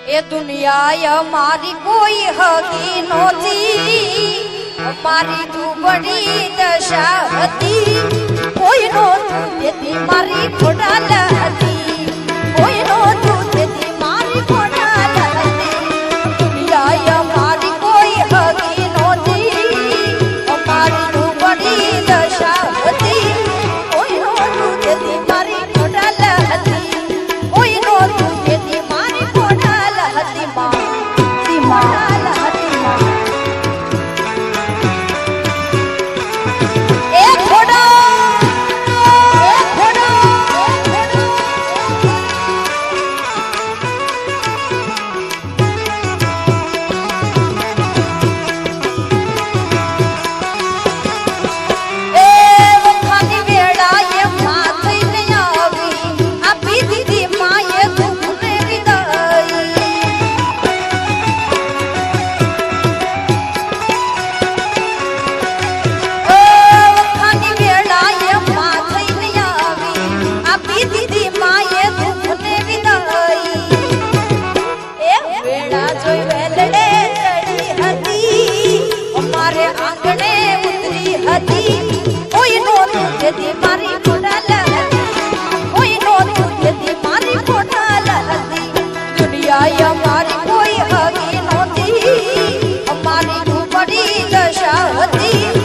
એ દુનિયા મારી કોઈ હકી નહોતી, મારી દુબળી દશા હતી, કોઈ નહોતું તેથી મારી ખોડાલ હતી, કોઈ નહોતું તેથી મારી ખોડાલ હતી. દુનિયા મારી કોઈ હકી નહોતી, મારી દુબળી દશા હતી, કોઈ નહોતું તેથી મારી ખોડાલ હતી, કોઈ નહોતું તેથી મારી ખોડાલ હતી. કોઈ નહોતું તેથી મારી ખોડાલ હતી, કોઈ નહોતું તેથી મારી ખોડાલ હતી. દુનિયા મારી કોઈ હકી નહોતી, મારી દુબળી દશા હતી.